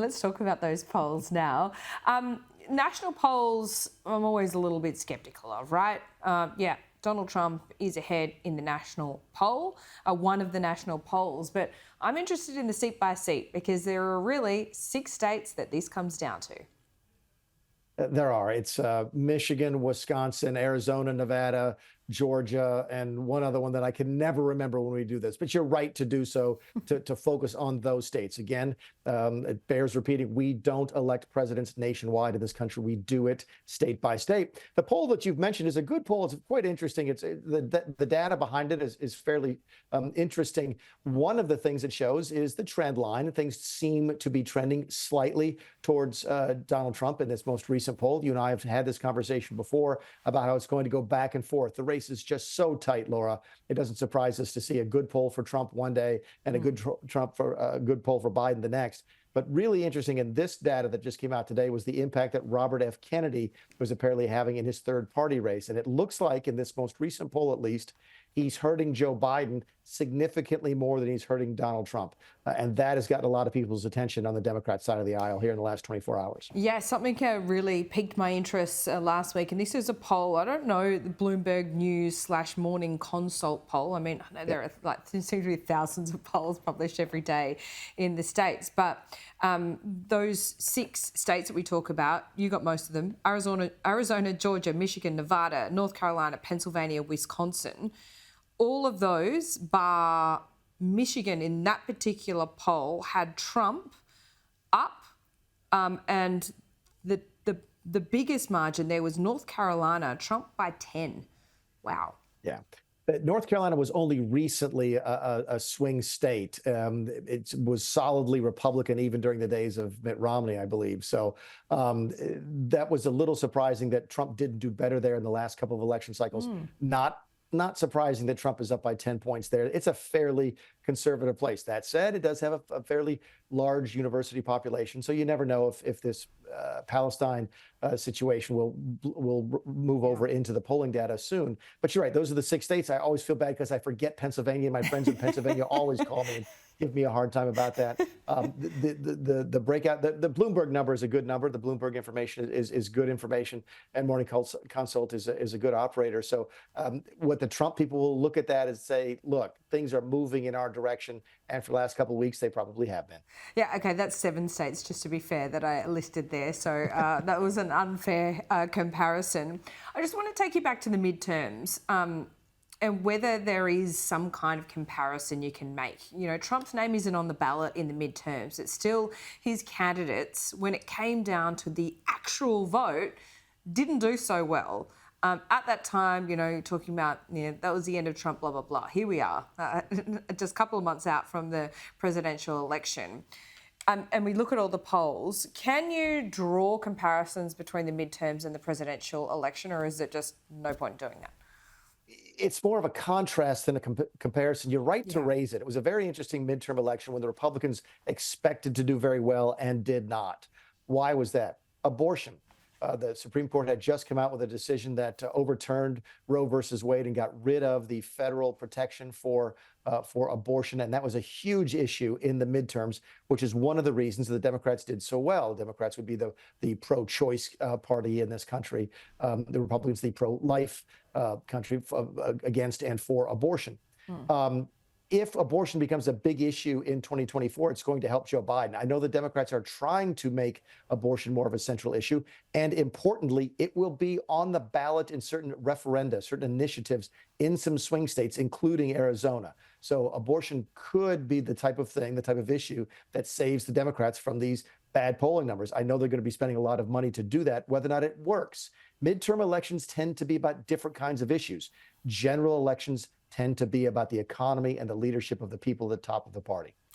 Let's talk about those polls now. National polls, I'm always a little bit sceptical of, right? Yeah, Donald Trump is ahead in the national poll, one of the national polls, but I'm interested in the seat by seat because there are really 6 states that this comes down to. There are. It's Michigan, Wisconsin, Arizona, Nevada, Georgia, and one other one that I can never remember when we do this. But you're right to do so, to focus on those states. Again, it bears repeating, we don't elect presidents nationwide in this country. We do it state by state. The poll that you've mentioned is a good poll. It's quite interesting. It's the data behind it is fairly interesting. One of the things it shows is the trend line. Things seem to be trending slightly towards Donald Trump in this most recent poll. You and I have had this conversation before about how it's going to go back and forth. The race is just so tight, Laura. It doesn't surprise us to see a good poll for Trump one day and a good poll for Biden the next. But really interesting in this data that just came out today was the impact that Robert F. Kennedy was apparently having in his third party race. And it looks like in this most recent poll, at least, he's hurting Joe Biden significantly more than he's hurting Donald Trump. And that has gotten a lot of people's attention on the Democrat side of the aisle here in the last 24 hours. Yeah, something really piqued my interest last week. And this is a poll, I don't know, the Bloomberg News / Morning Consult poll. I mean, I know there are there seem to be thousands of polls published every day in the States. But those 6 states that we talk about, you got most of them: Arizona, Georgia, Michigan, Nevada, North Carolina, Pennsylvania, Wisconsin. All of those, bar Michigan in that particular poll, had Trump up, and the biggest margin there was North Carolina, Trump by 10. Wow. Yeah. North Carolina was only recently a swing state. It was solidly Republican even during the days of Mitt Romney, I believe. So that was a little surprising that Trump didn't do better there in the last couple of election cycles. Not surprising that Trump is up by 10 points there. It's a fairly conservative place. That said, it does have a fairly large university population, so you never know if this Palestine situation will move over into the polling data soon. But you're right; those are the 6 states. I always feel bad because I forget Pennsylvania. My friends in Pennsylvania always call me and give me a hard time about that. The breakout, the Bloomberg number is a good number. The Bloomberg information is good information, and Morning Consult is a good operator. So what the Trump people will look at that and say, look, things are moving in our direction, and for the last couple of weeks, they probably have been. Yeah, okay, that's 7 states, just to be fair, that I listed there. So that was an unfair comparison. I just want to take you back to the midterms. And whether there is some kind of comparison you can make. You know, Trump's name isn't on the ballot in the midterms. It's still his candidates, when it came down to the actual vote, didn't do so well. At that time, you know, talking about, you know, that was the end of Trump, blah, blah, blah. Here we are, just a couple of months out from the presidential election. And we look at all the polls. Can you draw comparisons between the midterms and the presidential election, or is it just no point in doing that? It's more of a contrast than a comparison. You're right to raise it. It was a very interesting midterm election when the Republicans expected to do very well and did not. Why was that? Abortion. The Supreme Court had just come out with a decision that overturned Roe versus Wade and got rid of the federal protection for abortion. And that was a huge issue in the midterms, which is one of the reasons the Democrats did so well. Democrats would be the pro-choice party in this country. The Republicans, the pro-life country against and for abortion. If abortion becomes a big issue in 2024, it's going to help Joe Biden. I know the Democrats are trying to make abortion more of a central issue. And importantly, it will be on the ballot in certain referenda, certain initiatives in some swing states, including Arizona. So abortion could be the type of thing, the type of issue that saves the Democrats from these bad polling numbers. I know they're going to be spending a lot of money to do that, whether or not it works. Midterm elections tend to be about different kinds of issues. General elections tend to be about the economy and the leadership of the people at the top of the party.